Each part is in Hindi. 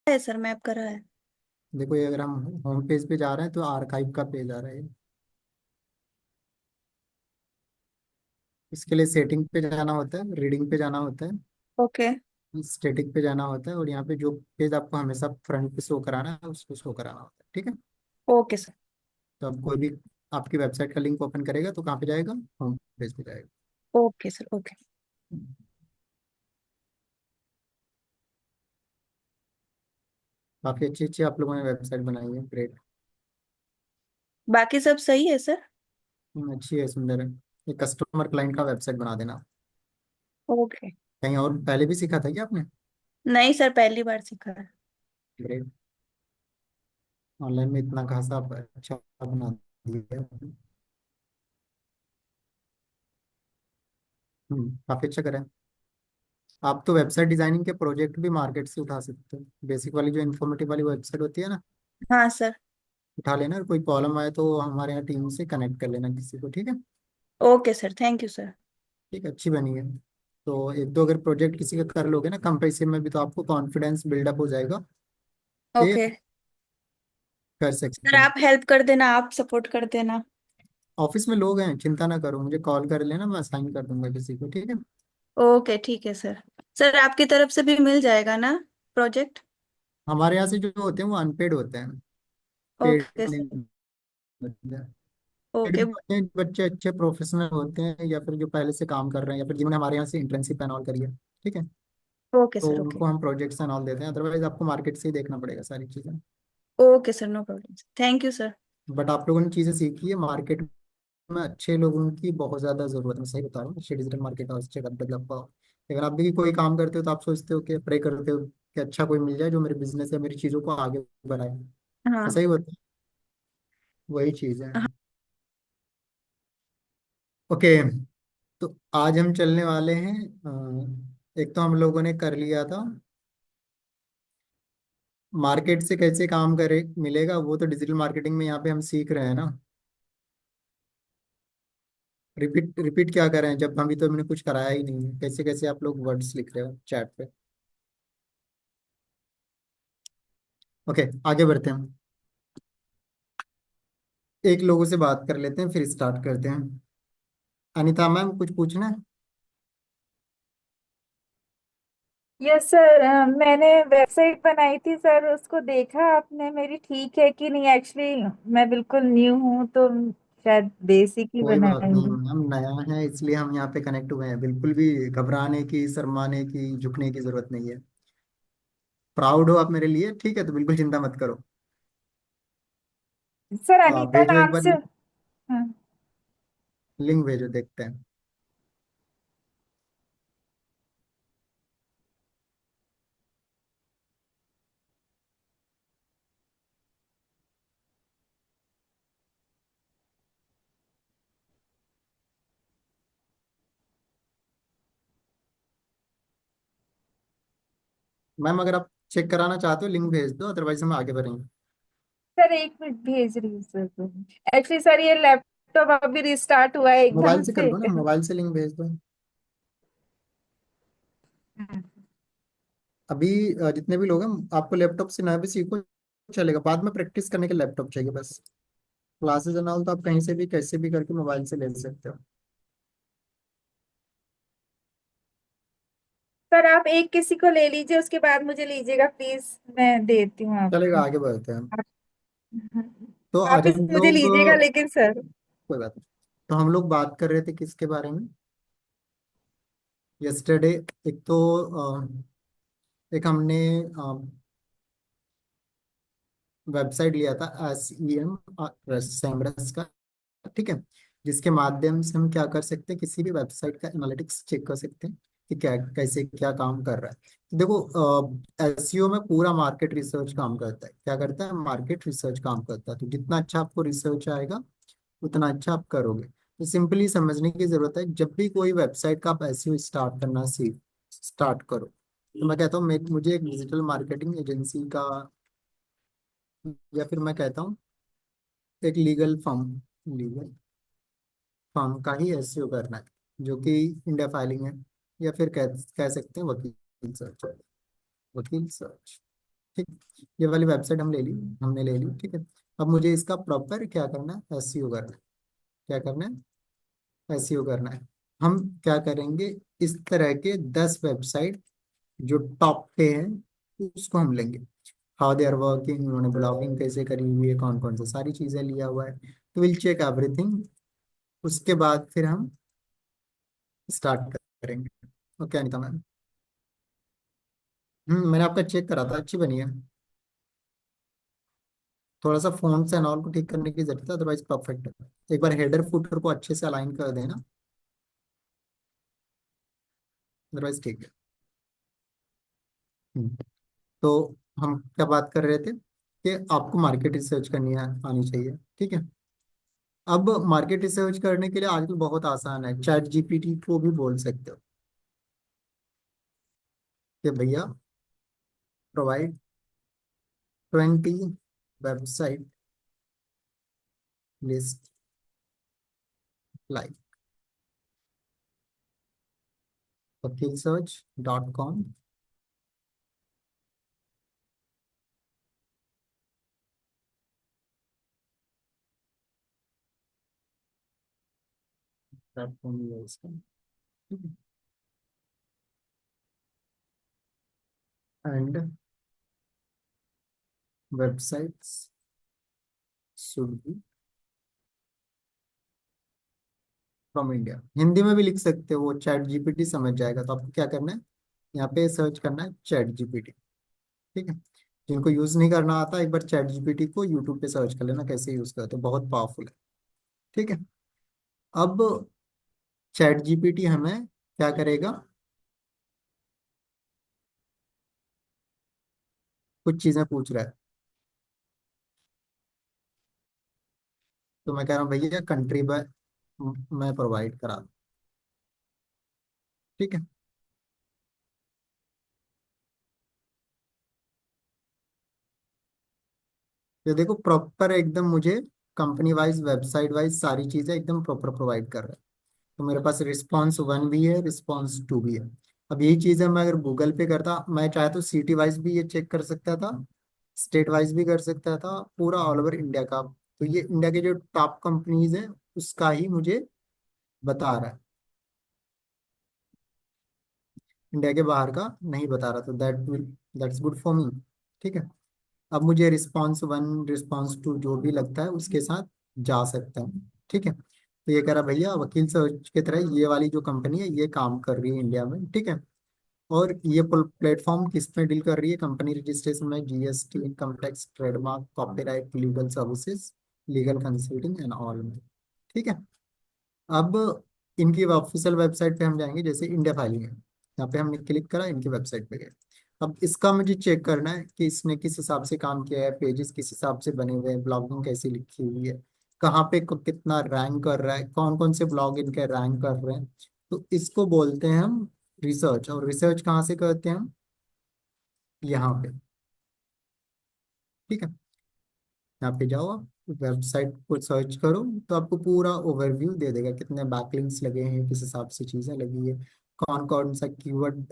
है सर, मैप करा है। देखो, ये अगर हम होम पेज पे जा रहे हैं तो आर्काइव का पेज आ रहा है। इसके लिए सेटिंग पे जाना होता है, रीडिंग पे जाना होता है, ओके। स्टैटिक पे जाना होता है, और यहाँ पे जो पेज आपको हमेशा फ्रंट पे शो कराना है उसको शो कराना होता है। ठीक है। Okay sir. तो अब कोई भी आपकी वेबसाइट का लिंक ओपन करेगा तो कहाँ पे जाएगा? होम पेज पे जाएगा। Okay sir. ओके। काफी अच्छी अच्छी आप लोगों ने वेबसाइट बनाई है, ग्रेट। बाकी सब सही है सर। अच्छी है, सुंदर है। एक कस्टमर क्लाइंट का वेबसाइट बना देना। ओके। कहीं और पहले भी सीखा था क्या आपने? नहीं सर, पहली बार सीखा है। ग्रेट। ऑनलाइन में इतना खासा आप अच्छा बना दिया। काफी अच्छा करें। आप तो वेबसाइट डिजाइनिंग के प्रोजेक्ट भी मार्केट से उठा सकते हो। बेसिक वाली जो इन्फॉर्मेटिव वाली वेबसाइट होती है ना, हाँ सर। उठा लेना। कोई प्रॉब्लम आए तो हमारे यहाँ टीम से कनेक्ट कर लेना किसी को। ठीक है। Okay sir, thank you sir. ठीक है, अच्छी बनी है। तो एक दो अगर प्रोजेक्ट किसी का कर लोगे ना कम पैसे में भी, तो आपको कॉन्फिडेंस बिल्डअप हो जाएगा कि ओके कर सर, सकते हैं। आप हेल्प कर देना, आप सपोर्ट कर देना। ऑफिस में लोग हैं, चिंता ना करो, मुझे कॉल कर लेना, मैं असाइन कर दूंगा किसी को। ठीक है। ओके ठीक है सर। सर आपकी तरफ से भी मिल जाएगा ना प्रोजेक्ट? हमारे यहाँ से जो होते हैं वो अनपेड होते हैं, पेड ओके नहीं सर। होते हैं। Paid okay. भी होते हैं, बच्चे अच्छे प्रोफेशनल होते हैं, या फिर जो पहले से काम कर रहे हैं, या फिर जिन्होंने हमारे यहाँ से इंटर्नशिप एनऑल करी है। ठीक है। ओके तो सर। ओके। उनको हम प्रोजेक्ट्स एनऑल देते हैं, अदरवाइज आपको मार्केट से ही देखना पड़ेगा सारी चीज़ें। Okay sir, no problem, thank you sir. But आप लोगों ने चीज़ें सीखी है मार्केट में, अच्छे लोगों की बहुत ज़्यादा ज़रूरत है। मैं सही बता रहा हूँ, अच्छे डिजिटल मार्केट और अच्छे डेवलप हो। अगर आप भी कोई काम करते हो तो आप सोचते हो कि प्रे करते हो कि अच्छा कोई मिल जाए जो मेरे बिजनेस या मेरी चीज़ों को आगे बढ़ाए। हाँ। ऐसा ही होता है, वही चीज़ है। ओके। तो आज हम चलने वाले हैं, एक तो हम लोगों ने कर लिया था मार्केट से कैसे काम करे मिलेगा, वो तो डिजिटल मार्केटिंग में यहाँ पे हम सीख रहे हैं ना। रिपीट रिपीट क्या कर रहे हैं जब अभी तो हमने कुछ कराया ही नहीं है? कैसे कैसे आप लोग वर्ड्स लिख रहे हो चैट पे। ओके, आगे बढ़ते हैं। एक लोगों से बात कर लेते हैं फिर स्टार्ट करते हैं। अनिता मैम, कुछ पूछना है? यस सर, मैंने वेबसाइट बनाई थी सर, उसको देखा आपने मेरी ठीक है कि नहीं? एक्चुअली मैं बिल्कुल न्यू हूँ तो शायद बेसिक ही कोई बात नहीं बनाएंगी। मैम, नया है इसलिए हम यहाँ पे कनेक्ट हुए हैं। बिल्कुल भी घबराने की, शर्माने की, झुकने की जरूरत नहीं है। प्राउड हो आप मेरे लिए, ठीक है, तो बिल्कुल चिंता मत करो। सर अनीता भेजो एक नाम बार, से। हाँ। लिंक भेजो, देखते हैं। मैम अगर आप चेक कराना चाहते हो लिंक भेज दो, अदरवाइज हम आगे बढ़ेंगे। सर एक मिनट भेज रही हूँ सर। एक्चुअली सर ये लैपटॉप अभी रिस्टार्ट हुआ है मोबाइल एकदम से कर से। दो ना, मोबाइल से लिंक भेज दो। अभी जितने भी लोग हैं, आपको लैपटॉप से ना भी सीखो चलेगा, बाद में प्रैक्टिस करने के लैपटॉप चाहिए बस। क्लासेस एंड ऑल तो आप कहीं से भी कैसे भी करके मोबाइल से ले सकते हो। सर आप एक किसी को ले लीजिए, उसके बाद मुझे लीजिएगा प्लीज, मैं देती हूँ चलेगा, आपको। आगे बढ़ते हैं। आप, तो आज वापिस हम मुझे लोग लीजिएगा लेकिन सर। कोई बात नहीं। तो हम लोग बात कर रहे थे किसके बारे में यस्टरडे? एक तो एक हमने वेबसाइट लिया था SEM सेमरस का। ठीक है। जिसके माध्यम से हम क्या कर सकते हैं, किसी भी वेबसाइट का एनालिटिक्स चेक कर सकते हैं कि क्या कैसे क्या काम कर रहा है। तो देखो, SEO में पूरा मार्केट रिसर्च काम करता है। क्या करता है? मार्केट रिसर्च काम करता है। तो जितना अच्छा आपको रिसर्च आएगा उतना अच्छा आप करोगे। तो सिंपली समझने की जरूरत है, जब भी कोई वेबसाइट का आप SEO स्टार्ट करना सीख स्टार्ट करो, तो मैं कहता हूँ मुझे एक डिजिटल मार्केटिंग एजेंसी का, या फिर मैं कहता हूँ एक लीगल फर्म का ही SEO करना है, जो कि इंडिया फाइलिंग है, या फिर कह सकते हैं वकील सर्च। वकील सर्च। ठीक, ये वाली वेबसाइट हम ले ली, हमने ले ली, ठीक है। अब मुझे इसका प्रॉपर क्या करना है, एसईओ करना है। क्या करना है, एसईओ करना है। हम क्या करेंगे, इस तरह के 10 वेबसाइट जो टॉप पे हैं उसको हम लेंगे। हाउ दे आर वर्किंग, उन्होंने ब्लॉगिंग कैसे करी हुई है, कौन कौन से सारी चीजें लिया हुआ है, तो विल चेक एवरीथिंग। उसके बाद फिर हम स्टार्ट करेंगे। Okay Anita ma'am. मैंने आपका चेक करा था, अच्छी बनी है। थोड़ा सा फॉन्ट्स एंड ऑल को ठीक करने की जरूरत है, अदरवाइज परफेक्ट है। एक बार हेडर फुटर को अच्छे से अलाइन कर देना, अदरवाइज ठीक है। हम्म, तो हम क्या बात कर रहे थे कि आपको मार्केट रिसर्च करनी आनी चाहिए, ठीक है। अब मार्केट रिसर्च करने के लिए आजकल बहुत आसान है, चैट जीपीटी को भी बोल सकते हो कि भैया प्रोवाइड 20 वेबसाइट लिस्ट लाइक वकीलसर्च.com। प्लेटफॉर्म है इसका, and websites should be from India. Hindi में भी लिख सकते हो, वो चैट जीपीटी समझ जाएगा। तो आपको क्या करना है, यहाँ पे सर्च करना है चैट जीपीटी, ठीक है। जिनको यूज नहीं करना आता, एक बार चैट जीपीटी को यूट्यूब पे सर्च कर लेना कैसे यूज करते हो, बहुत पावरफुल है, ठीक है। अब चैट जीपीटी हमें क्या करेगा, कुछ चीजें पूछ रहा है। तो मैं कह रहा हूँ भैया कंट्री बाय मैं प्रोवाइड करा दूं, ठीक है। ये देखो प्रॉपर एकदम मुझे कंपनी वाइज वेबसाइट वाइज सारी चीजें एकदम प्रॉपर प्रोवाइड कर रहा है। तो मेरे पास रिस्पॉन्स 1 भी है, रिस्पॉन्स 2 भी है। अब यही चीजें मैं अगर गूगल पे करता, मैं चाहे तो सिटी वाइज भी ये चेक कर सकता था, स्टेट वाइज भी कर सकता था, पूरा ऑल ओवर इंडिया का। तो ये इंडिया के जो टॉप कंपनीज हैं उसका ही मुझे बता रहा है, इंडिया के बाहर का नहीं बता रहा। तो दैट्स गुड फॉर मी, ठीक है। अब मुझे रिस्पॉन्स 1 रिस्पॉन्स 2 जो भी लगता है उसके साथ जा सकता हूँ, ठीक है। तो ये कह रहा भैया वकील सर्च की तरह ये वाली जो कंपनी है ये काम कर रही है इंडिया में, ठीक है। और ये प्लेटफॉर्म किस में डील कर रही है, कंपनी रजिस्ट्रेशन में, GST, income tax, trademark, copyright, legal services, legal consulting and all में, ठीक है। अब इनकी ऑफिशियल वेबसाइट पे हम जाएंगे, जैसे इंडिया फाइलिंग है, यहाँ पे हमने क्लिक करा, इनकी वेबसाइट पे गए। अब इसका मुझे चेक करना है कि इसने किस हिसाब से काम किया है, पेजेस किस हिसाब से बने हुए हैं, ब्लॉगिंग कैसी लिखी हुई है, कहाँ पे कितना रैंक कर रहा है, कौन कौन से ब्लॉग इनके रैंक कर रहे हैं। तो इसको बोलते हैं हम रिसर्च। और रिसर्च कहाँ से करते हैं हम, यहाँ पे, ठीक है। यहाँ पे जाओ आप, वेबसाइट को सर्च करो, तो आपको पूरा ओवरव्यू दे देगा, कितने बैकलिंक्स लगे हैं, किस हिसाब से चीजें लगी है, कौन कौन सा कीवर्ड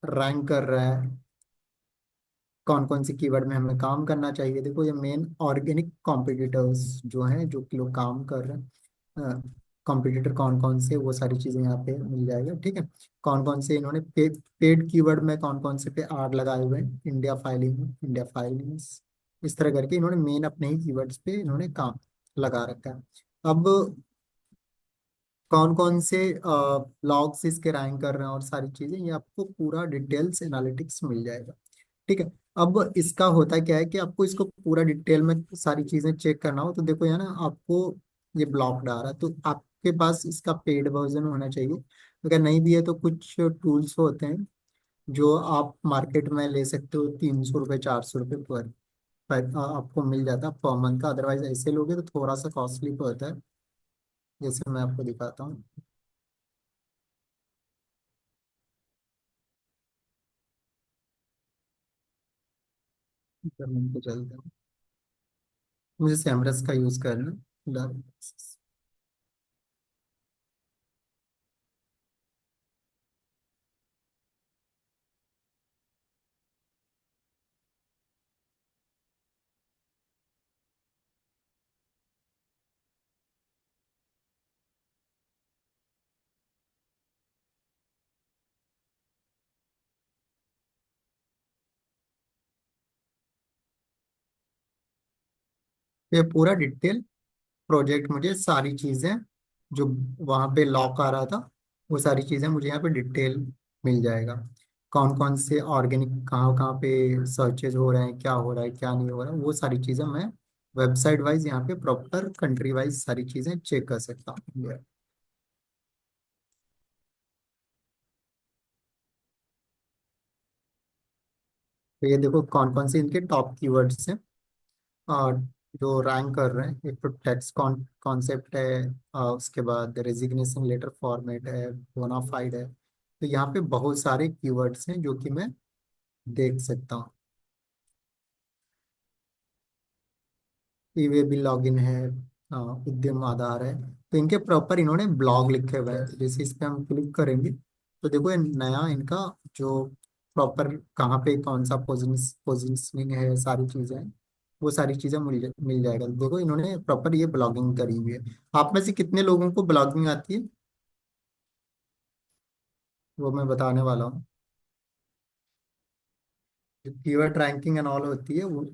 रैंक कर रहा है, कौन कौन सी कीवर्ड में हमें काम करना चाहिए। देखो ये मेन ऑर्गेनिक कॉम्पिटिटर्स जो हैं, जो कि लोग काम कर रहे हैं, कॉम्पिटिटर कौन कौन से, वो सारी चीजें यहाँ पे मिल जाएगा, ठीक है। कौन कौन से इन्होंने पेड कीवर्ड में कौन कौन से पे आर लगाए हुए हैं, इंडिया फाइलिंग, इंडिया फाइलिंग्स, इस तरह करके इन्होंने मेन अपने ही कीवर्ड्स पे इन्होंने काम लगा रखा है। अब कौन कौन से ब्लॉग्स इसके रैंक कर रहे हैं और सारी चीजें, ये आपको पूरा डिटेल्स एनालिटिक्स मिल जाएगा, ठीक है। अब इसका होता क्या है कि आपको इसको पूरा डिटेल में सारी चीजें चेक करना हो, तो देखो यहाँ ना आपको ये ब्लॉक आ रहा है, तो आपके पास इसका पेड वर्जन होना चाहिए। अगर नहीं भी है तो कुछ टूल्स होते हैं जो आप मार्केट में ले सकते हो, 300 रुपये, 400 रुपये पर आपको मिल जाता है पर मंथ का। अदरवाइज ऐसे लोगे तो थोड़ा सा कॉस्टली पड़ता है, जैसे मैं आपको दिखाता हूँ। जमीन पे चलते हैं, मुझे सैमरस का यूज करना है। ये पूरा डिटेल प्रोजेक्ट, मुझे सारी चीजें जो वहां पे लॉक आ रहा था, वो सारी चीजें मुझे यहाँ पे डिटेल मिल जाएगा। कौन कौन से ऑर्गेनिक कहाँ कहाँ पे सर्चेज हो रहे हैं, क्या हो रहा है क्या नहीं हो रहा है, वो सारी चीजें मैं वेबसाइट वाइज यहाँ पे प्रॉपर कंट्री वाइज सारी चीजें चेक कर सकता हूँ। तो ये देखो कौन कौन से इनके टॉप कीवर्ड्स हैं और जो रैंक कर रहे हैं। एक तो टैक्स कॉन्सेप्ट है, उसके बाद रेजिग्नेशन लेटर फॉर्मेट है, बोनाफाइड है। तो यहाँ पे बहुत सारे कीवर्ड्स हैं जो कि मैं देख सकता हूँ। ई वे बिल लॉगिन है, उद्यम आधार है। तो इनके प्रॉपर इन्होंने ब्लॉग लिखे हुए हैं। जैसे इस पे हम क्लिक करेंगे तो देखो ये नया इनका जो प्रॉपर कहाँ पे कौन सा पोजिशनिंग है, सारी चीजें हैं, वो सारी चीजें मिल जाएगा। देखो इन्होंने प्रॉपर ये ब्लॉगिंग करी हुई है। आप में से कितने लोगों को ब्लॉगिंग आती है, वो मैं बताने वाला हूँ। जो कीवर्ड रैंकिंग एंड ऑल होती है वो,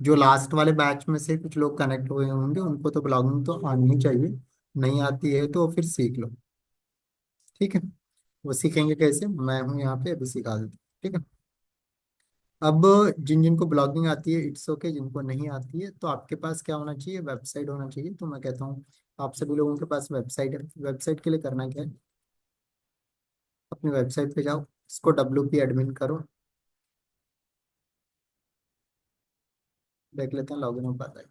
जो लास्ट वाले बैच में से कुछ लोग कनेक्ट हुए होंगे उनको तो ब्लॉगिंग तो आनी ही चाहिए। नहीं आती है तो फिर सीख लो, ठीक है। वो सीखेंगे कैसे, मैं हूँ यहाँ पे, अभी सिखा देता हूँ, ठीक है। अब जिन जिनको ब्लॉगिंग आती है इट्स ओके, जिनको नहीं आती है तो आपके पास क्या होना चाहिए, वेबसाइट होना चाहिए। तो मैं कहता हूँ आप सभी लोगों के पास वेबसाइट है। वेबसाइट के लिए करना क्या है, अपनी वेबसाइट पे जाओ, इसको WP एडमिन करो। देख लेते हैं लॉगिन हो पाता है।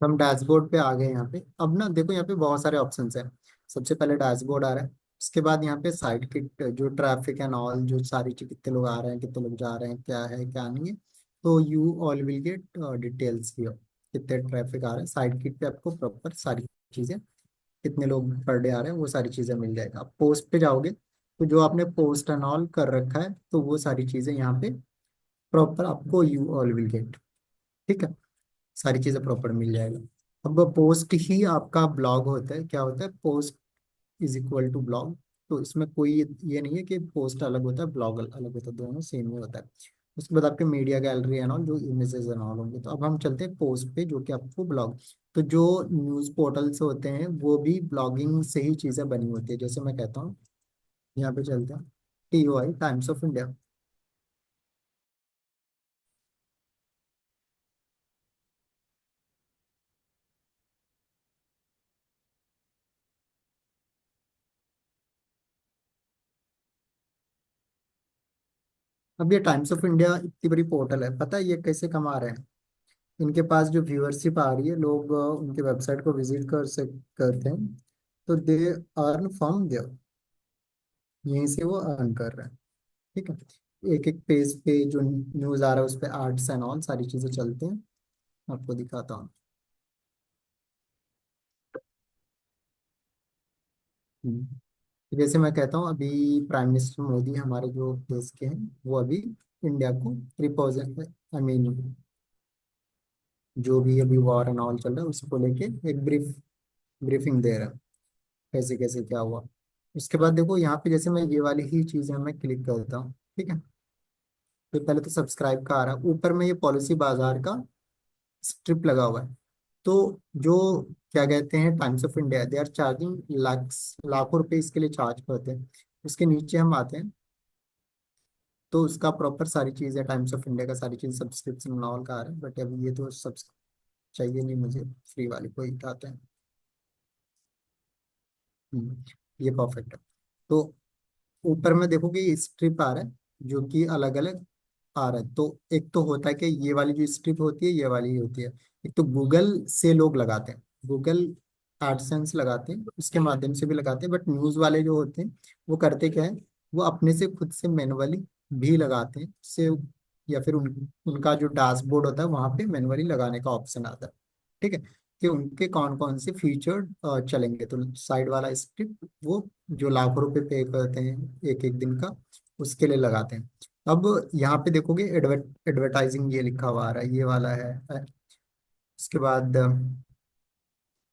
हम डैशबोर्ड पे आ गए यहाँ पे। अब ना देखो यहाँ पे बहुत सारे ऑप्शंस हैं। सबसे पहले डैशबोर्ड आ रहा है, उसके बाद यहाँ पे साइट किट, जो ट्रैफिक एंड ऑल, जो सारी चीज कितने लोग आ रहे हैं कितने लोग जा रहे हैं क्या है क्या नहीं है। तो you all will gate details here, कितने ट्रैफिक आ रहे हैं। साइट किट पे आपको प्रॉपर सारी चीजें, कितने लोग पर डे आ रहे हैं, वो सारी चीजें मिल जाएगा। आप पोस्ट पे जाओगे तो जो आपने पोस्ट एंड ऑल कर रखा है तो वो सारी चीजें यहाँ पे प्रॉपर आपको यू ऑल विल गेट, ठीक है। सारी चीजें प्रॉपर मिल जाएगा। अब पोस्ट ही आपका ब्लॉग होता है, क्या होता है, post is equal to blog. तो इसमें कोई ये नहीं है कि पोस्ट अलग होता है ब्लॉग अलग होता है, दोनों सेम ही होता है। उसके बाद आपके मीडिया गैलरी एंड ऑल, जो इमेजेस एंड ऑल होंगे। तो अब हम चलते हैं पोस्ट पे, जो कि आपको ब्लॉग। तो जो न्यूज़ पोर्टल्स होते हैं वो भी ब्लॉगिंग से ही चीज़ें बनी होती है। जैसे मैं कहता हूँ, यहाँ पे चलते हैं, TOI, टाइम्स ऑफ इंडिया। अब ये टाइम्स ऑफ इंडिया इतनी बड़ी पोर्टल है, पता है ये कैसे कमा रहे हैं। इनके पास जो व्यूअरशिप आ रही है, लोग उनके वेबसाइट को विजिट करते हैं, तो दे अर्न फ्रॉम देयर, यहीं से वो अर्न कर रहे हैं, ठीक है। एक एक पेज पे जो न्यूज़ आ रहा है उस पे आर्ट्स एंड ऑल सारी चीज़ें चलते हैं। आपको दिखाता हूँ। जैसे मैं कहता हूँ, अभी प्राइम मिनिस्टर मोदी हमारे जो देश के हैं, वो अभी इंडिया को रिप्रेजेंट, आई मीन जो भी अभी वॉर एंड ऑल चल रहा है उसको लेके एक ब्रीफिंग दे रहा है, कैसे कैसे क्या हुआ। उसके बाद देखो यहाँ पे, जैसे मैं ये वाली ही चीज़ है, मैं क्लिक करता हूँ, ठीक है। तो पहले तो सब्सक्राइब का आ रहा है, ऊपर में ये पॉलिसी बाजार का स्ट्रिप लगा हुआ है। तो जो क्या कहते हैं, Times of India, they are charging लाखों रुपए इसके लिए चार्ज करते हैं। उसके नीचे हम आते हैं तो उसका प्रॉपर सारी चीज़ें, टाइम्स ऑफ इंडिया का सारी चीज़ सब्सक्रिप्शन ऑल का आ रहा है। बट अभी ये तो सब चाहिए नहीं मुझे, फ्री वाले को ही उठाते हैं। ये परफेक्ट है। तो ऊपर में देखो कि स्ट्रिप आ रहा है, जो कि अलग अलग आ रहा है। तो एक तो होता है कि ये वाली जो स्ट्रिप होती है ये वाली ही होती है। एक तो गूगल से लोग लगाते हैं, गूगल एडसेंस लगाते हैं, उसके माध्यम से भी लगाते हैं। बट न्यूज़ वाले जो होते हैं वो करते क्या है, वो अपने से खुद से मैनुअली भी लगाते हैं से, या फिर उनका जो डैशबोर्ड होता है वहां पे मैनुअली लगाने का ऑप्शन आता है। ठीक है, कि उनके कौन कौन से फीचर चलेंगे, तो साइड वाला स्क्रिप्ट वो जो लाखों रुपए पे करते हैं एक एक दिन का, उसके लिए लगाते हैं। अब यहाँ पे देखोगे एडवर्टाइजिंग ये लिखा हुआ आ रहा है, ये वाला है। उसके बाद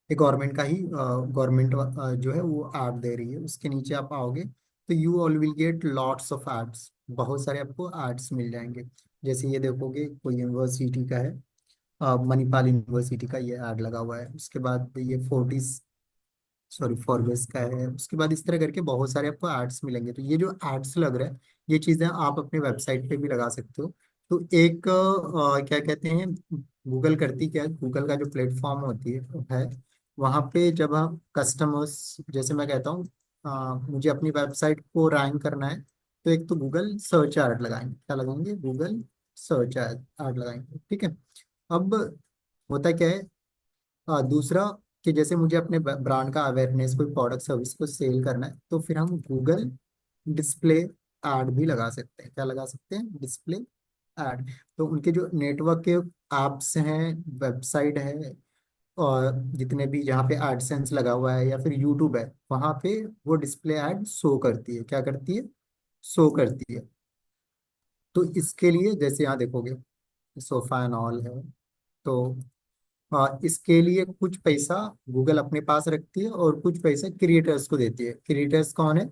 ये गवर्नमेंट का ही, गवर्नमेंट जो है वो ऐड दे रही है। उसके नीचे आप आओगे तो you all will get lots of ads, बहुत सारे आपको एड्स मिल जाएंगे। जैसे ये देखोगे कोई यूनिवर्सिटी का है, मणिपाल यूनिवर्सिटी का ये ऐड लगा हुआ है। उसके बाद ये फोर्टिस, सॉरी फॉरबेस का है। उसके बाद इस तरह करके बहुत सारे आपको एड्स मिलेंगे। तो ये जो एड्स लग रहा है, ये चीज़ें आप अपने वेबसाइट पे भी लगा सकते हो। तो एक क्या कहते हैं, गूगल करती क्या है, गूगल का जो प्लेटफॉर्म होती है वहाँ पे जब हम कस्टमर्स, जैसे मैं कहता हूँ मुझे अपनी वेबसाइट को रैंक करना है, तो एक तो गूगल सर्च ऐड लगाएंगे, क्या लगाएंगे, गूगल सर्च ऐड लगाएंगे। ठीक है, अब होता क्या है, दूसरा कि जैसे मुझे अपने ब्रांड का अवेयरनेस, कोई प्रोडक्ट सर्विस को सेल करना है, तो फिर हम गूगल डिस्प्ले ऐड भी लगा सकते हैं। क्या लगा सकते हैं, डिस्प्ले ऐड। तो उनके जो नेटवर्क के ऐप्स हैं, वेबसाइट है, और जितने भी जहाँ पे एडसेंस लगा हुआ है या फिर यूट्यूब है, वहाँ पे वो डिस्प्ले ऐड शो करती है। क्या करती है, शो करती है। तो इसके लिए जैसे यहाँ देखोगे सोफा एंड ऑल है, तो इसके लिए कुछ पैसा गूगल अपने पास रखती है और कुछ पैसा क्रिएटर्स को देती है। क्रिएटर्स कौन है,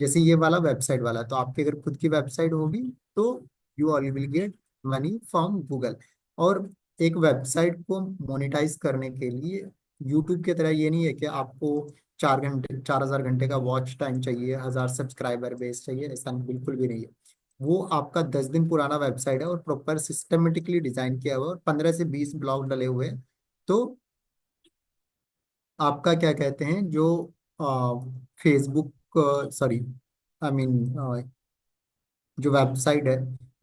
जैसे ये वाला वेबसाइट वाला, तो आपकी अगर खुद की वेबसाइट होगी तो you all will get money from Google. और एक वेबसाइट को मोनेटाइज करने के लिए यूट्यूब की तरह ये नहीं है कि आपको 4 घंटे, 4,000 घंटे का वॉच टाइम चाहिए, 1,000 सब्सक्राइबर बेस चाहिए, ऐसा बिल्कुल भी नहीं है। वो आपका 10 दिन पुराना वेबसाइट है और प्रॉपर सिस्टमेटिकली डिजाइन किया हुआ है और 15 से 20 ब्लॉग डले हुए हैं। तो आपका क्या कहते हैं, जो फेसबुक, सॉरी आई मीन जो वेबसाइट है,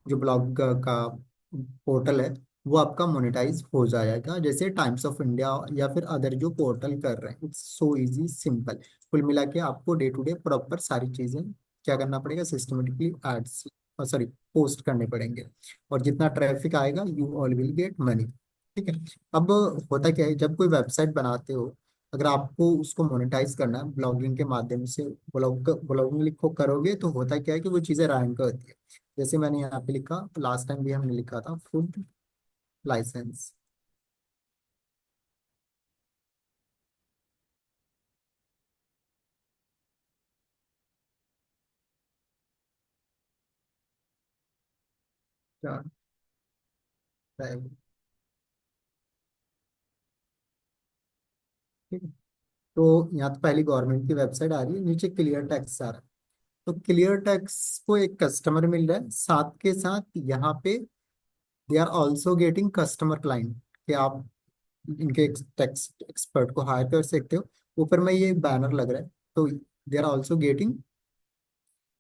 जो ब्लॉग का पोर्टल है, वो आपका मोनेटाइज हो जाएगा, जैसे टाइम्स ऑफ इंडिया या फिर अदर जो पोर्टल कर रहे हैं। It's so easy simple. कुल मिला के आपको डे टू डे प्रॉपर सारी चीजें क्या करना पड़ेगा, सिस्टमेटिकली एड्स, सॉरी पोस्ट करने पड़ेंगे। और जितना ट्रैफिक आएगा you all will get money. ठीक है, अब होता क्या है, जब कोई वेबसाइट बनाते हो, अगर आपको उसको मोनेटाइज करना है ब्लॉगिंग के माध्यम से, ब्लॉगिंग लिखो करोगे, तो होता क्या है कि वो चीज़ें रैंक होती है। जैसे मैंने यहाँ पे लिखा, लास्ट टाइम भी हमने लिखा था फूड लाइसेंस। क्या है? ठीक है, तो यहाँ तो पहली गवर्नमेंट की वेबसाइट आ रही है, नीचे क्लियर टैक्स आ रहा है। तो क्लियर टैक्स को एक कस्टमर मिल रहा है, साथ के साथ यहाँ पे they are also getting customer client, कि आप इनके टैक्स एक्सपर्ट को हायर कर सकते हो। ऊपर में ये बैनर लग रहा है, तो they are also getting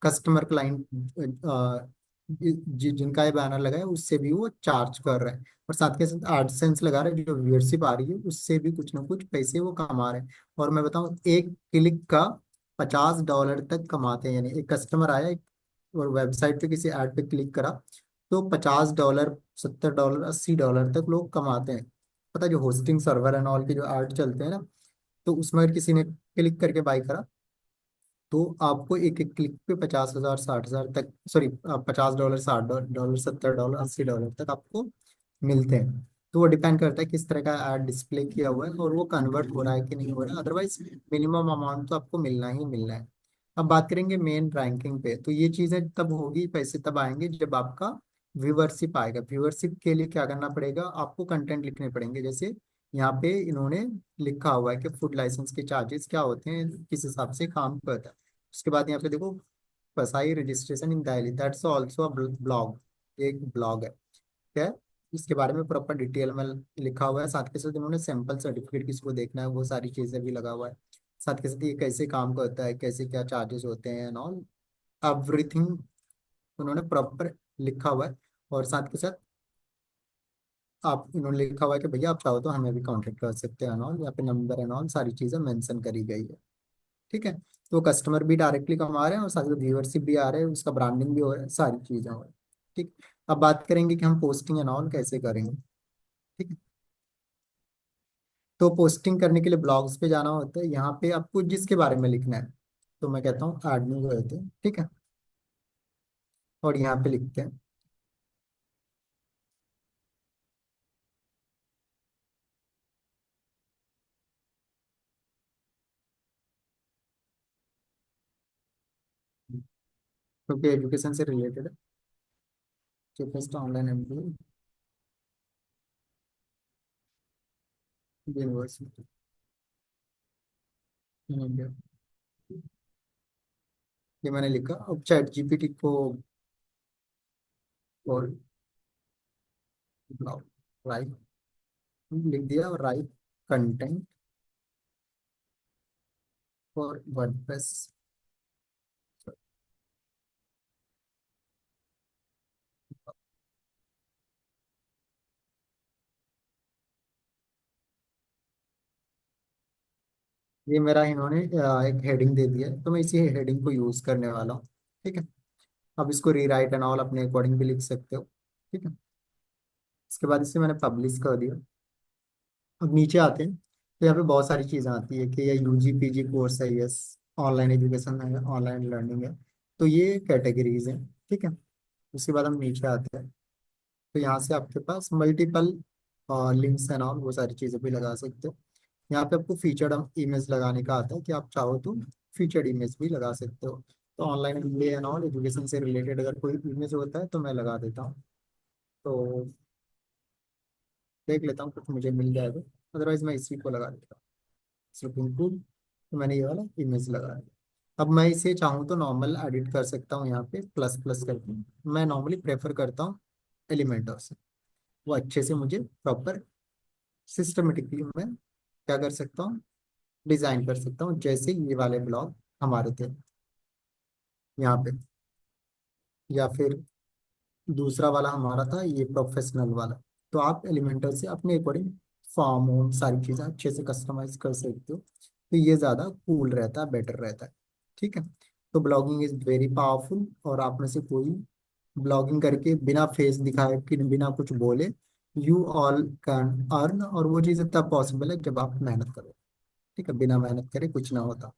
customer client, जिनका ये बैनर लगा है उससे भी वो चार्ज कर रहे हैं। और साथ के साथ एडसेंस लगा रहे हैं, जो व्यूअरशिप आ रही है उससे भी कुछ ना कुछ पैसे वो कमा रहे हैं। और मैं बताऊं, एक क्लिक का $50 तक कमाते हैं। यानी एक कस्टमर आया और वेबसाइट पे किसी ऐड पे क्लिक करा, तो $50, $70, $80 तक लोग कमाते हैं। पता है, जो होस्टिंग सर्वर एंड ऑल के जो ऐड चलते हैं ना, तो उसमें अगर किसी ने क्लिक करके बाई करा, तो आपको एक एक क्लिक पे 50,000, 60,000 तक, सॉरी $50, $60, $70, $80 तक आपको मिलते हैं। तो वो डिपेंड करता है किस तरह का ऐड डिस्प्ले किया हुआ है और वो कन्वर्ट हो रहा है कि नहीं हो रहा है। अदरवाइज मिनिमम अमाउंट तो आपको मिलना ही मिलना है। अब बात करेंगे मेन रैंकिंग पे, तो ये चीज़ें तब होगी, पैसे तब आएंगे जब आपका व्यूअरशिप आएगा। व्यूअरशिप के लिए क्या करना पड़ेगा, आपको कंटेंट लिखने पड़ेंगे। जैसे यहाँ पे इन्होंने लिखा हुआ है कि फूड लाइसेंस के चार्जेस क्या होते हैं, किस हिसाब से काम करता है। उसके बाद यहाँ पे देखो, फसाई registration in Delhi, that's also a blog, एक ब्लॉग है। क्या है, इसके बारे में प्रॉपर डिटेल में लिखा हुआ है। साथ के साथ इन्होंने सैंपल सर्टिफिकेट किसी को देखना है, वो सारी चीज़ें भी लगा हुआ है। साथ के साथ ये कैसे काम करता है, कैसे क्या चार्जेस होते हैं एंड ऑल, एवरीथिंग उन्होंने प्रॉपर लिखा हुआ है। और साथ के साथ आप, इन्होंने लिखा हुआ है कि भैया आप चाहो तो हमें भी कांटेक्ट कर सकते हैं एंड ऑल, यहाँ पे नंबर एंड ऑल सारी चीज़ें मेंशन करी गई है। ठीक है, तो कस्टमर भी डायरेक्टली कमा रहे हैं और साथ में व्यूअरशिप भी आ रहे हैं, उसका ब्रांडिंग भी हो रहा है, सारी चीजें हो रही हैं। ठीक। अब बात करेंगे कि हम पोस्टिंग एंड ऑल कैसे करेंगे। ठीक है, तो पोस्टिंग करने के लिए ब्लॉग्स पे जाना होता है, यहाँ पे आपको जिसके बारे में लिखना है, तो मैं कहता हूँ एडमिन को रहते हैं। ठीक है, और यहाँ पे लिखते हैं क्योंकि एजुकेशन से रिलेटेड है, cheapest online MBA university in India. ये मैंने लिखा, अब चैट जीपीटी को और ब्लॉग राइट लिख दिया, और राइट कंटेंट फॉर वर्डप्रेस। ये मेरा इन्होंने एक हेडिंग दे दिया है, तो मैं इसी हेडिंग को यूज करने वाला हूँ। ठीक है, अब इसको रीराइट एंड ऑल अपने अकॉर्डिंग भी लिख सकते हो। ठीक है, इसके बाद इसे मैंने पब्लिश कर दिया। अब नीचे आते हैं, तो यहाँ पे बहुत सारी चीज़ें आती है कि ये यूजी पीजी कोर्स है, यस, ऑनलाइन एजुकेशन है, ऑनलाइन लर्निंग है, तो ये कैटेगरीज हैं। ठीक है, उसके बाद हम नीचे आते हैं, तो यहाँ से आपके पास मल्टीपल लिंक्स एंड ऑल वो सारी चीज़ें भी लगा सकते हो। यहाँ पे आपको फीचर्ड इमेज लगाने का आता है कि आप चाहो तो फीचर्ड इमेज भी लगा सकते हो। तो online MBA and all education से रिलेटेड अगर कोई इमेज होता है तो मैं लगा देता हूँ। तो देख लेता हूँ कुछ मुझे मिल जाएगा, अदरवाइज मैं इसी को लगा देता हूँ, स्लूपिंग टूल। तो मैंने ये वाला इमेज लगा दिया। अब मैं इसे चाहूँ तो नॉर्मल एडिट कर सकता हूँ, यहाँ पे प्लस प्लस करके। मैं नॉर्मली प्रेफर करता हूँ एलिमेंटर से, वो अच्छे से मुझे प्रॉपर सिस्टमेटिकली मैं क्या कर सकता हूँ, डिजाइन कर सकता हूँ, जैसे ये वाले ब्लॉग हमारे थे यहाँ पे, या फिर दूसरा वाला हमारा था ये प्रोफेशनल वाला। तो आप एलिमेंटर से अपने अकॉर्डिंग फॉर्म वॉर्म सारी चीज़ें अच्छे से कस्टमाइज कर सकते हो, तो ये ज़्यादा कूल रहता है, बेटर रहता है। ठीक है, तो ब्लॉगिंग इज वेरी पावरफुल, और आप में से कोई ब्लॉगिंग करके बिना फेस दिखाए कि बिना कुछ बोले, यू ऑल कैन अर्न, और वो चीज़ तब पॉसिबल है जब आप मेहनत करो। ठीक है, बिना मेहनत करे कुछ ना होता।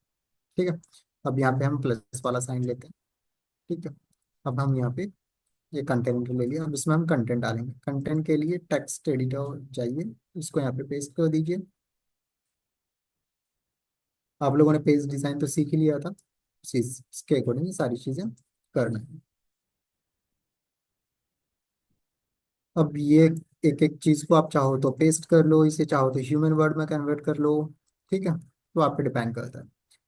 ठीक है, अब यहाँ पे हम प्लस वाला साइन लेते हैं। ठीक है, अब हम यहाँ पे ये कंटेंट ले लिया, अब इसमें हम कंटेंट डालेंगे। कंटेंट के लिए टेक्स्ट एडिटर चाहिए, इसको यहाँ पे पेस्ट कर दीजिए। आप लोगों ने पेज डिजाइन तो सीख ही लिया था, इसके अकॉर्डिंग ये सारी चीजें करना है। अब ये एक एक चीज को आप चाहो तो पेस्ट कर लो, इसे चाहो तो ह्यूमन वर्ड में कन्वर्ट कर लो। ठीक है, तो आप पे डिपेंड करता है।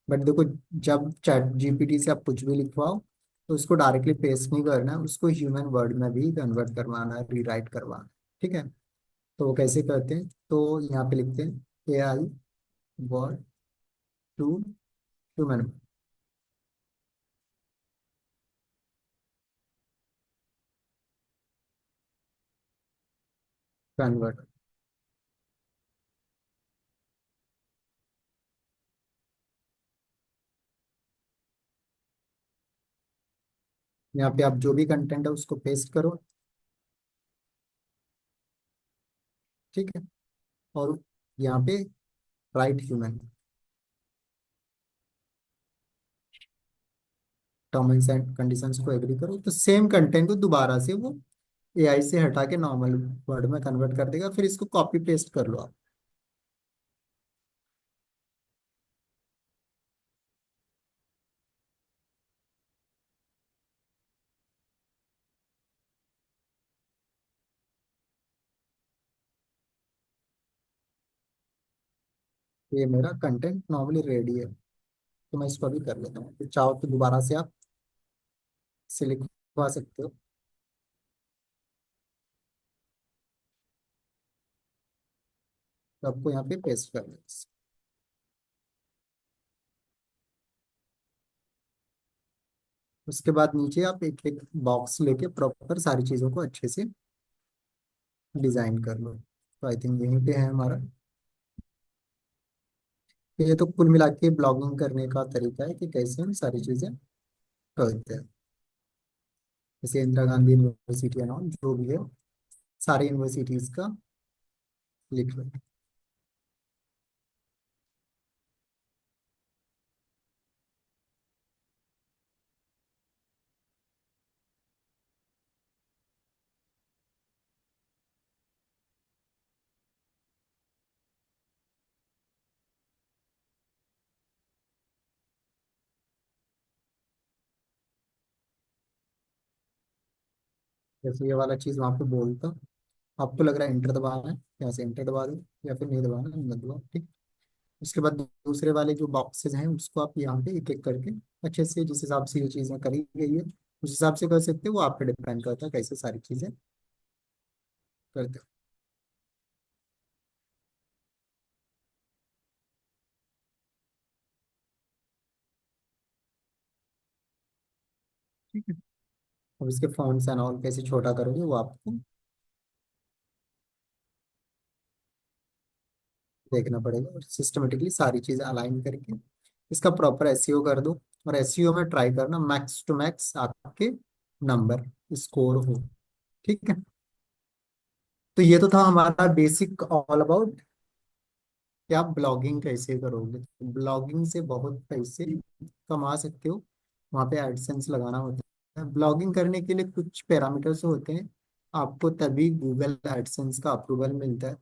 बट देखो, जब चैट जीपीटी से आप कुछ भी लिखवाओ तो उसको डायरेक्टली पेस्ट नहीं करना है, उसको ह्यूमन वर्ड में भी कन्वर्ट करवाना है, रीराइट करवाना है। ठीक है, तो वो कैसे करते हैं, तो यहाँ पे लिखते हैं AI word to human convert. यहाँ पे आप जो भी कंटेंट है उसको पेस्ट करो। ठीक है, और यहाँ पे right human, term and conditions को एग्री करो, तो सेम कंटेंट को दोबारा से वो AI से हटा के नॉर्मल वर्ड में कन्वर्ट कर देगा, फिर इसको कॉपी पेस्ट कर लो आप। ये मेरा कंटेंट नॉर्मली रेडी है, तो मैं इसको अभी कर लेता हूँ, फिर चाहो तो दोबारा से आप इसे लिखवा सकते हो। तो आपको यहाँ पे पेस्ट कर लें। उसके बाद नीचे आप एक एक बॉक्स लेके प्रॉपर सारी चीज़ों को अच्छे से डिजाइन कर लो। तो आई थिंक यहीं पे है हमारा। ये तो कुल मिला के ब्लॉगिंग करने का तरीका है कि कैसे हम सारी चीजें करते हैं। जैसे Indira Gandhi university and all जो भी है, सारी यूनिवर्सिटीज का लिख लो। जैसे ये वाला चीज वहां पे बोलता, आपको लग रहा है इंटर दबाना है, यहाँ से इंटर दबा दो, या फिर नहीं दबाना है, मत दबाओ, ठीक। उसके बाद दूसरे वाले जो बॉक्सेस हैं उसको आप यहाँ पे एक एक करके अच्छे से, जिस हिसाब से ये चीजें करी गई है उस हिसाब से कर सकते हो। वो आप पे डिपेंड करता है कैसे सारी चीजें करते हो। ठीक है। अब इसके फॉन्ट्स एंड ऑल कैसे छोटा करोगे वो आपको देखना पड़ेगा, और सिस्टमेटिकली सारी चीजें अलाइन करके इसका प्रॉपर एसईओ कर दो। और एसईओ में ट्राई करना मैक्स टू मैक्स आपके नंबर स्कोर हो। ठीक है। तो ये तो था हमारा बेसिक ऑल अबाउट कि आप ब्लॉगिंग कैसे करोगे। ब्लॉगिंग से बहुत पैसे कमा सकते हो। वहाँ पे एडसेंस लगाना होता है। ब्लॉगिंग करने के लिए कुछ पैरामीटर्स होते हैं, आपको तभी गूगल एडसेंस का अप्रूवल मिलता है।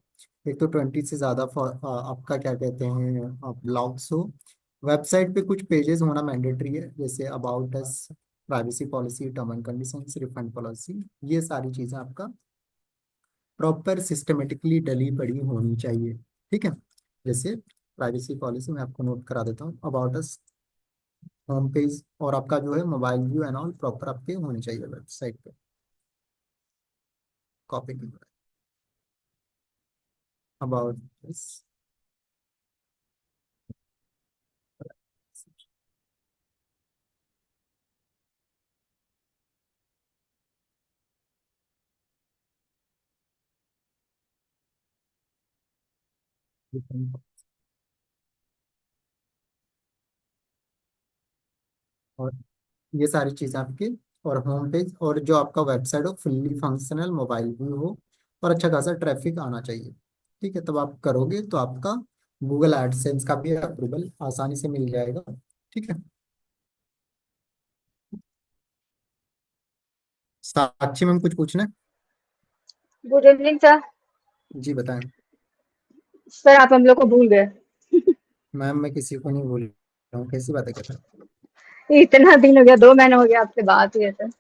एक तो 20 से ज़्यादा आपका क्या कहते हैं ब्लॉग्स हो। वेबसाइट पे कुछ पेजेस होना मैंडेटरी है, जैसे about us, privacy policy, term and conditions, refund policy. ये सारी चीज़ें आपका प्रॉपर सिस्टमेटिकली डली पड़ी होनी चाहिए। ठीक है। जैसे प्राइवेसी पॉलिसी मैं आपको नोट करा देता हूँ, अबाउट अस, होम पेज, और आपका जो है mobile view and all proper आपके होने चाहिए वेबसाइट पे। कॉपी की अबाउट दिस। और ये सारी चीज़ें आपकी, और होम पेज और जो आपका वेबसाइट हो फुल्ली फंक्शनल, मोबाइल व्यू हो, और अच्छा खासा ट्रैफिक आना चाहिए। ठीक है। तब आप करोगे तो आपका गूगल एडसेंस का भी अप्रूवल आसानी से मिल जाएगा। ठीक है। साक्षी मैम कुछ पूछना है? Good evening sir. जी बताएं। सर आप हम लोग को भूल गए। मैम मैं किसी को नहीं भूल रहा हूँ, कैसी बातें कर रहे हैं? इतना दिन हो गया, 2 महीने हो गया आपसे बात हुई है सर।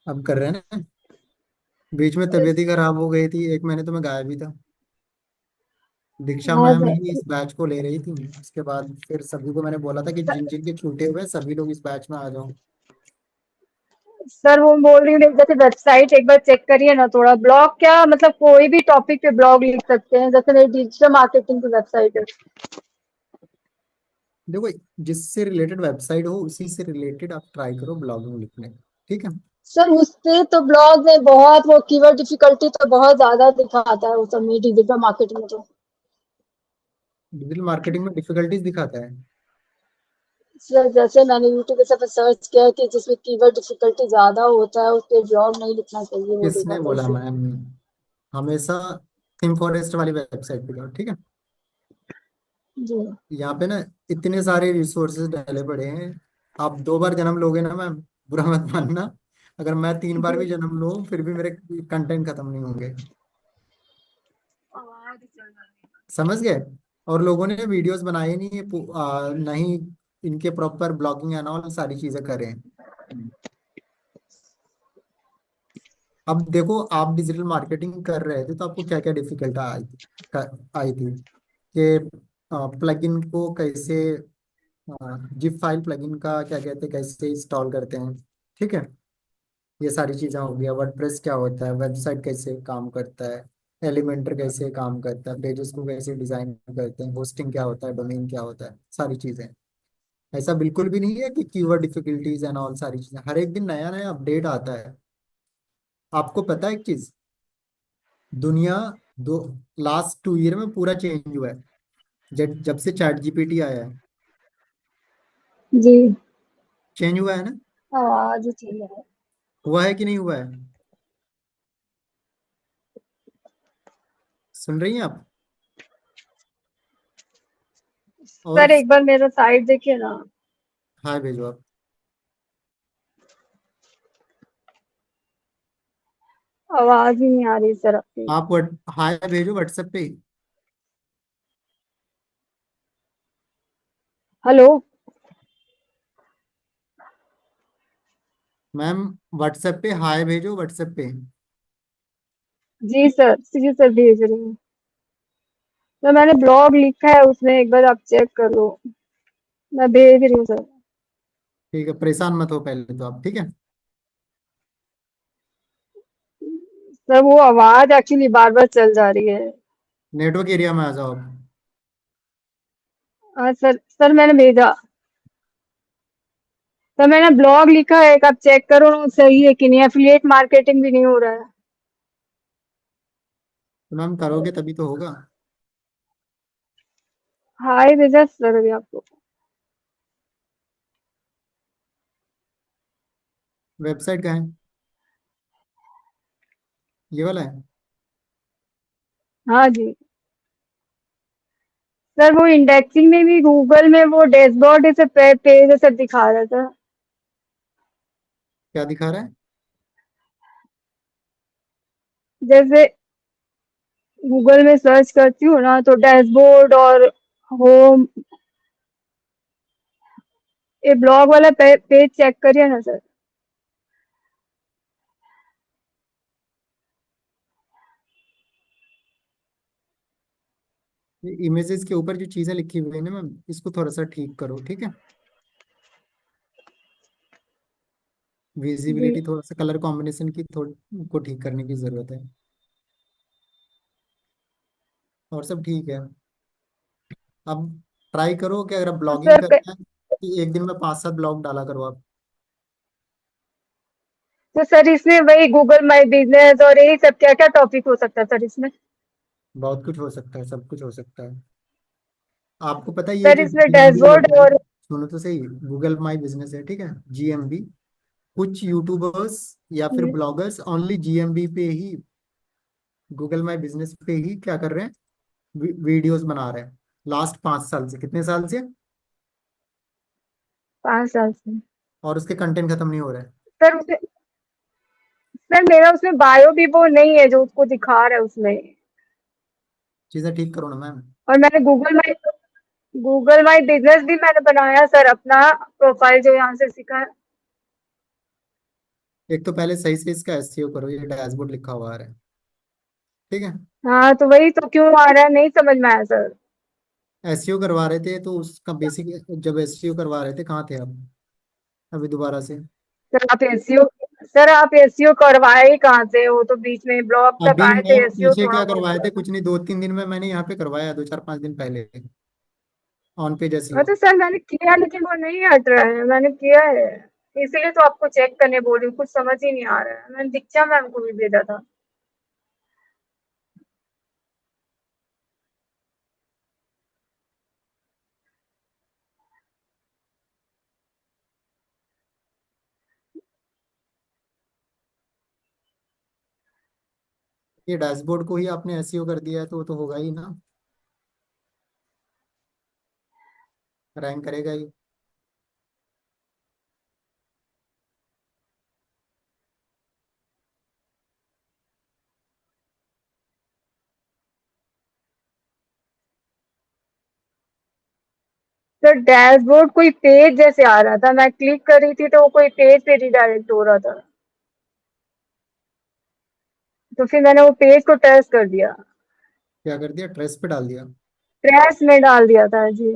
अब कर रहे हैं ना। बीच में तबीयत ही खराब हो गई थी, 1 महीने तो मैं गायब ही था। दीक्षा हाँ मैम ही सर। इस बैच को ले रही थी। उसके बाद फिर सभी को मैंने बोला था कि जिन जिन के छूटे हुए हैं, सभी लोग इस बैच में आ जाओ। सर वो बोल रही हूँ जैसे वेबसाइट एक बार चेक करिए ना, थोड़ा ब्लॉग क्या मतलब कोई भी टॉपिक पे ब्लॉग लिख सकते हैं, जैसे मेरी डिजिटल मार्केटिंग की वेबसाइट है। देखो, जिससे रिलेटेड वेबसाइट हो उसी से रिलेटेड आप ट्राई करो ब्लॉगिंग लिखने का। ठीक है। सर उसपे तो ब्लॉग में बहुत वो कीवर्ड डिफिकल्टी तो बहुत ज्यादा दिखाता है, वो सब में डिजिटल मार्केटिंग में तो। डिजिटल मार्केटिंग में डिफिकल्टीज दिखाता है? सर जैसे मैंने यूट्यूब पे सब सर्च किया कि जिसमें कीवर्ड डिफिकल्टी ज्यादा होता है उस पे ब्लॉग नहीं लिखना चाहिए, वो किसने दिखाता है बोला इसलिए। मैम? हमेशा थिंक फॉरेस्ट वाली वेबसाइट पे जाओ। ठीक है। जी। यहाँ पे ना इतने सारे रिसोर्सेज डाले पड़े हैं। आप 2 बार जन्म लोगे ना मैम, बुरा मत मानना। अगर मैं 3 बार भी जन्म लूँ फिर भी मेरे कंटेंट खत्म नहीं होंगे। समझ गए? और लोगों ने वीडियोस बनाए नहीं है, नहीं इनके प्रॉपर ब्लॉगिंग एंड ऑल सारी चीजें करें। अब देखो, आप डिजिटल मार्केटिंग कर रहे थे तो आपको क्या क्या डिफिकल्ट आई थी कि प्लगइन को कैसे, जिप फाइल प्लगइन का क्या कहते हैं, कैसे इंस्टॉल करते हैं। ठीक है। ये सारी चीजें हो गया। वर्डप्रेस क्या होता है, वेबसाइट कैसे काम करता है, एलिमेंटर कैसे काम करता है, पेजेस को कैसे डिजाइन करते हैं, होस्टिंग क्या होता है, डोमेन क्या होता है, सारी चीजें। ऐसा बिल्कुल भी नहीं है कि कीवर्ड डिफिकल्टीज एंड ऑल सारी चीजें, हर एक दिन नया नया अपडेट आता है। आपको पता है एक चीज, दुनिया दो लास्ट 2 ईयर में पूरा चेंज हुआ है। जब जब से चैट जीपीटी आया है, जी। चेंज हुआ है ना? आवाज ही चाहिए। हुआ है कि नहीं हुआ है? सुन रही हैं आप? और सर एक बार मेरा साइड देखिए ना। हाय भेजो आप। आवाज ही नहीं आ रही सर आपकी। आप हाय भेजो व्हाट्सएप पे। हेलो। मैम व्हाट्सएप पे हाय भेजो, व्हाट्सएप पे। जी सर भेज रही हूँ। तो मैंने ब्लॉग लिखा है उसमें, एक बार आप चेक कर लो। मैं भेज रही हूँ सर। ठीक है, परेशान मत हो पहले तो आप, ठीक है? सर वो आवाज एक्चुअली बार बार चल जा रही है। नेटवर्क एरिया में आ जाओ आप। हाँ सर, सर मैंने भेजा। तो मैंने ब्लॉग लिखा है, एक आप चेक करो ना, सही है कि नहीं। एफिलिएट मार्केटिंग भी नहीं हो रहा है। तो मैम करोगे तभी तो होगा। हाय भेजा सर अभी आपको। वेबसाइट कहाँ है? ये वाला है? हाँ जी। सर वो इंडेक्सिंग में भी गूगल में वो डैशबोर्ड जैसे पेज जैसे दिखा रहा था। क्या दिखा रहा है? जैसे गूगल में सर्च करती हूँ ना, तो डैशबोर्ड और होम, ये ब्लॉग वाला पेज चेक करिए ना सर। ये इमेजेस के ऊपर जो चीजें लिखी हुई है ना मैम, इसको थोड़ा सा ठीक करो, ठीक है? जी। विजिबिलिटी, थोड़ा सा कलर कॉम्बिनेशन की थोड़ी को ठीक करने की जरूरत है। और सब ठीक है। अब ट्राई करो कि अगर आप तो ब्लॉगिंग सर करना है तो एक दिन में 5-7 ब्लॉग डाला करो आप। तो सर इसमें वही गूगल माई बिजनेस और यही सब क्या क्या टॉपिक हो सकता है सर इसमें? बहुत कुछ हो सकता है, सब कुछ हो सकता है। आपको पता है ये सर जो इसमें जीएमबी डैशबोर्ड होता है, और। सुनो तो सही, गूगल माई बिजनेस है, ठीक है? जीएमबी, कुछ यूट्यूबर्स या फिर ब्लॉगर्स ओनली जीएमबी पे ही, गूगल माई बिजनेस पे ही क्या कर रहे हैं, वीडियोस बना रहे हैं। लास्ट 5 साल से, कितने साल से? 5 साल से। और उसके कंटेंट खत्म नहीं हो रहे हैं। सर उसमें, सर मेरा उसमें बायो भी वो नहीं है जो उसको दिखा रहा है उसमें। चीजें ठीक करो ना मैम। और मैंने गूगल माई बिजनेस भी मैंने बनाया सर, अपना प्रोफाइल जो यहाँ से सीखा है। एक तो पहले सही से इसका एसईओ करो, ये डैशबोर्ड लिखा हुआ आ रहा है, ठीक है? हाँ तो वही तो, क्यों आ रहा है नहीं समझ में आया सर। एसईओ करवा रहे थे तो उसका बेसिक, जब एसईओ करवा रहे थे कहाँ थे आप? अभी दोबारा से। सर आप एसईओ करवाए ही कहाँ से? वो तो बीच में ब्लॉग तक अभी आए मैं थे, एसईओ पीछे थोड़ा क्या बहुत करवाए हुआ थे, था। कुछ नहीं, 2-3 दिन में मैंने यहाँ पे करवाया, 2-4-5 दिन पहले, ऑन पेज हाँ एसईओ। तो सर मैंने किया लेकिन वो नहीं हट रहा है, मैंने किया है। इसीलिए तो आपको चेक करने बोल रही हूँ, कुछ समझ ही नहीं आ रहा है। मैंने दीक्षा मैम को भी भेजा था। ये डैशबोर्ड को ही आपने एसईओ कर दिया है तो वो तो होगा ही ना, रैंक करेगा ही। सर डैशबोर्ड कोई पेज जैसे आ रहा था, मैं क्लिक कर रही थी तो वो कोई पेज पे रिडायरेक्ट हो रहा था। तो फिर मैंने वो पेज को ट्रेस कर दिया। क्या कर दिया, ट्रेस पे डाल दिया? ट्रेस में डाल दिया था जी।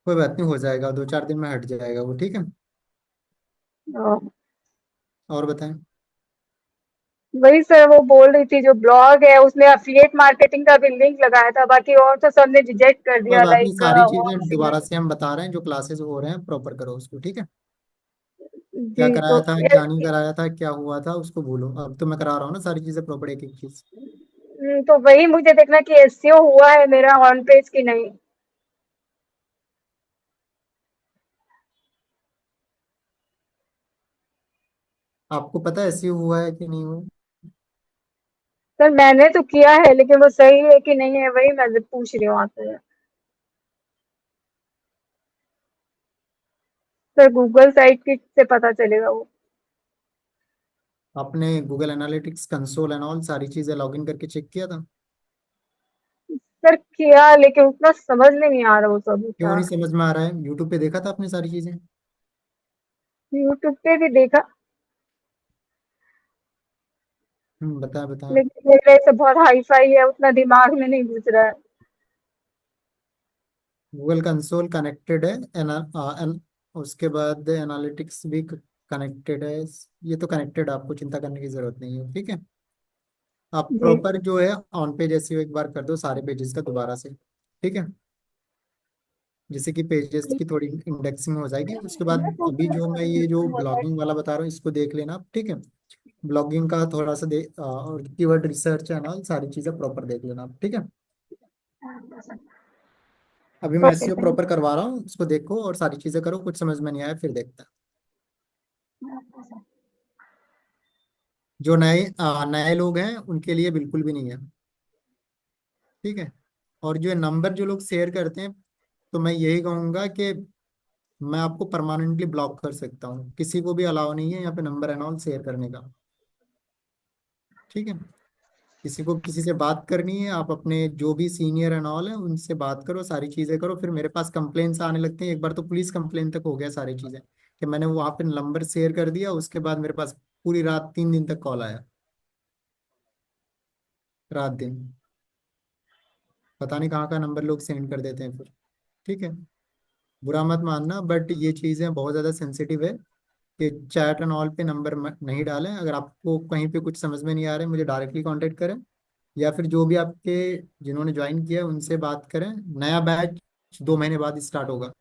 कोई बात नहीं, हो जाएगा, 2-4 दिन में हट जाएगा वो, ठीक है? हाँ, और बताएं। वही सर वो बोल रही थी जो ब्लॉग है उसमें अफिलिएट मार्केटिंग का भी लिंक लगाया था, बाकी और तो सबने रिजेक्ट कर कोई दिया, बात नहीं, लाइक सारी होम चीजें सिंगर। दोबारा से हम बता रहे हैं, जो क्लासेस हो रहे हैं प्रॉपर करो उसको, ठीक है? क्या जी तो कराया था क्या नहीं कराया था, क्या हुआ था उसको भूलो। अब तो मैं करा रहा हूँ ना सारी चीजें प्रॉपर, एक एक चीज। तो वही मुझे देखना कि एसईओ हुआ है मेरा ऑन पेज की नहीं। आपको पता है SEO हुआ है कि नहीं हुआ? सर मैंने तो किया है लेकिन वो सही है कि नहीं है वही मैं पूछ रही हूँ आपसे। सर गूगल साइट की से पता चलेगा वो। आपने Google analytics console and all सारी चीजें लॉगिन करके चेक किया था? सर किया लेकिन उतना समझ में नहीं आ रहा वो सब क्यों था। नहीं समझ में आ रहा है? यूट्यूब पे देखा था आपने सारी चीजें? यूट्यूब पे भी देखा बताया बताया। लेकिन लग रहा है सब बहुत हाई फाई है उतना दिमाग में नहीं घुस रहा है। गूगल कंसोल कनेक्टेड है, उसके बाद एनालिटिक्स भी कनेक्टेड है। ये तो कनेक्टेड है, आपको चिंता करने की जरूरत नहीं है, ठीक है। आप जी प्रॉपर जो है ऑन पेज SEO एक बार कर दो सारे पेजेस का दोबारा से, ठीक है। जैसे कि पेजेस की थोड़ी इंडेक्सिंग हो जाएगी, उसके बाद अभी जो मैं ये जो ब्लॉगिंग वाला बता रहा हूँ इसको देख लेना आप, ठीक है। ब्लॉगिंग का थोड़ा सा और कीवर्ड रिसर्च है ना, सारी चीजें प्रॉपर देख लेना आप, ठीक है। अभी मैं ओके SEO थैंक प्रॉपर करवा रहा हूँ, उसको देखो और सारी चीजें करो, कुछ समझ में नहीं आया फिर देखते हैं। जो नए लोग हैं उनके लिए बिल्कुल भी नहीं है, ठीक है। और जो नंबर जो लोग शेयर करते हैं, तो मैं यही कहूंगा कि मैं आपको परमानेंटली ब्लॉक कर सकता हूँ, किसी को भी अलाउ नहीं है यहाँ पे नंबर एंड ऑल शेयर करने का, ठीक है। किसी को किसी से बात करनी है, आप अपने जो भी सीनियर एंड ऑल है उनसे बात करो, सारी चीजें करो। फिर मेरे पास कंप्लेन्स आने लगते हैं, एक बार तो पुलिस कंप्लेन तक हो गया सारी चीजें, कि मैंने वहां पे नंबर शेयर कर दिया, उसके बाद मेरे पास पूरी रात 3 दिन तक कॉल आया, रात दिन। पता नहीं कहाँ का नंबर लोग सेंड कर देते हैं फिर, ठीक है। बुरा मत मानना, बट ये चीजें बहुत ज्यादा सेंसिटिव है कि चैट एंड ऑल पे नंबर नहीं डालें। अगर आपको कहीं पे कुछ समझ में नहीं आ रहा है, मुझे डायरेक्टली कांटेक्ट करें, या फिर जो भी आपके जिन्होंने ज्वाइन किया है उनसे बात करें। नया बैच 2 महीने बाद स्टार्ट होगा।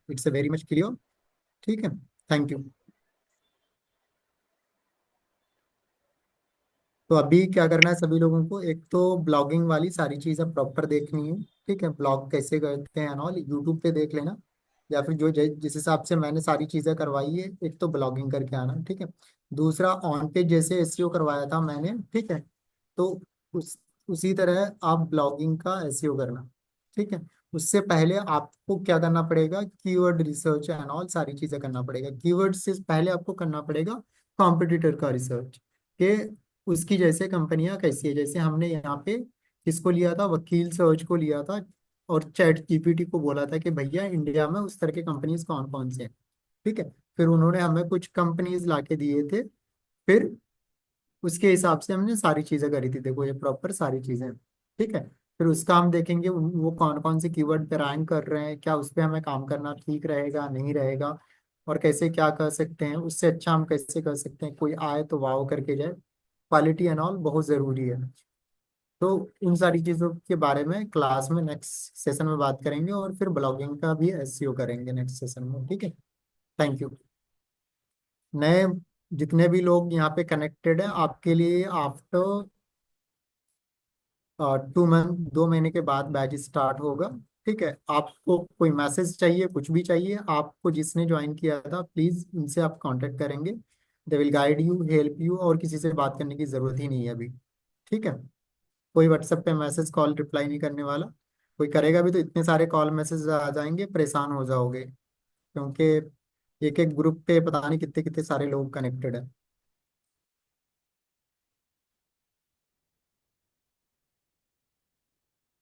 It's a very much clear, ठीक है। Thank you. तो अभी क्या करना है सभी लोगों को, एक तो ब्लॉगिंग वाली सारी चीज़ें प्रॉपर देखनी है, ठीक है। ब्लॉग कैसे करते हैं ऑल यूट्यूब पे देख लेना, या फिर जो जिस हिसाब से मैंने सारी चीज़ें करवाई है, एक तो ब्लॉगिंग करके आना, ठीक है। दूसरा ऑन पेज जैसे SEO करवाया था मैंने, ठीक है। तो उस उसी तरह आप ब्लॉगिंग का SEO करना, ठीक है। उससे पहले आपको क्या करना पड़ेगा, कीवर्ड रिसर्च एंड ऑल सारी चीज़ें करना पड़ेगा। कीवर्ड से पहले आपको करना पड़ेगा कॉम्पिटिटर का रिसर्च, कि उसकी जैसे कंपनियां कैसी है। जैसे हमने यहाँ पे किसको लिया था, वकील सर्च को लिया था, और चैट GPT को बोला था कि भैया इंडिया में उस तरह के कंपनीज कौन कौन से हैं, ठीक है। फिर उन्होंने हमें कुछ कंपनीज ला के दिए थे, फिर उसके हिसाब से हमने सारी चीजें करी थी। देखो ये प्रॉपर सारी चीजें, ठीक है। फिर उसका हम देखेंगे वो कौन कौन से कीवर्ड पे रैंक कर रहे हैं, क्या उस पर हमें काम करना ठीक रहेगा नहीं रहेगा, और कैसे क्या कर सकते हैं, उससे अच्छा हम कैसे कर सकते हैं, कोई आए तो वाव करके जाए। क्वालिटी एंड ऑल बहुत ज़रूरी है। तो उन सारी चीज़ों के बारे में क्लास में नेक्स्ट सेशन में बात करेंगे, और फिर ब्लॉगिंग का भी SEO करेंगे नेक्स्ट सेशन में, ठीक है। Thank you. नए जितने भी लोग यहाँ पे कनेक्टेड हैं, आपके लिए आफ्टर 2 मंथ 2 महीने के बाद बैच स्टार्ट होगा, ठीक है। आपको कोई मैसेज चाहिए, कुछ भी चाहिए, आपको जिसने ज्वाइन किया था प्लीज़ उनसे आप कांटेक्ट करेंगे। They will guide you, help you, और किसी से बात करने की ज़रूरत ही नहीं है अभी, ठीक है। कोई व्हाट्सएप पे मैसेज कॉल रिप्लाई नहीं करने वाला। कोई करेगा भी तो इतने सारे कॉल मैसेज आ जाएंगे, परेशान हो जाओगे, क्योंकि एक एक ग्रुप पे पता नहीं कितने कितने सारे लोग कनेक्टेड है।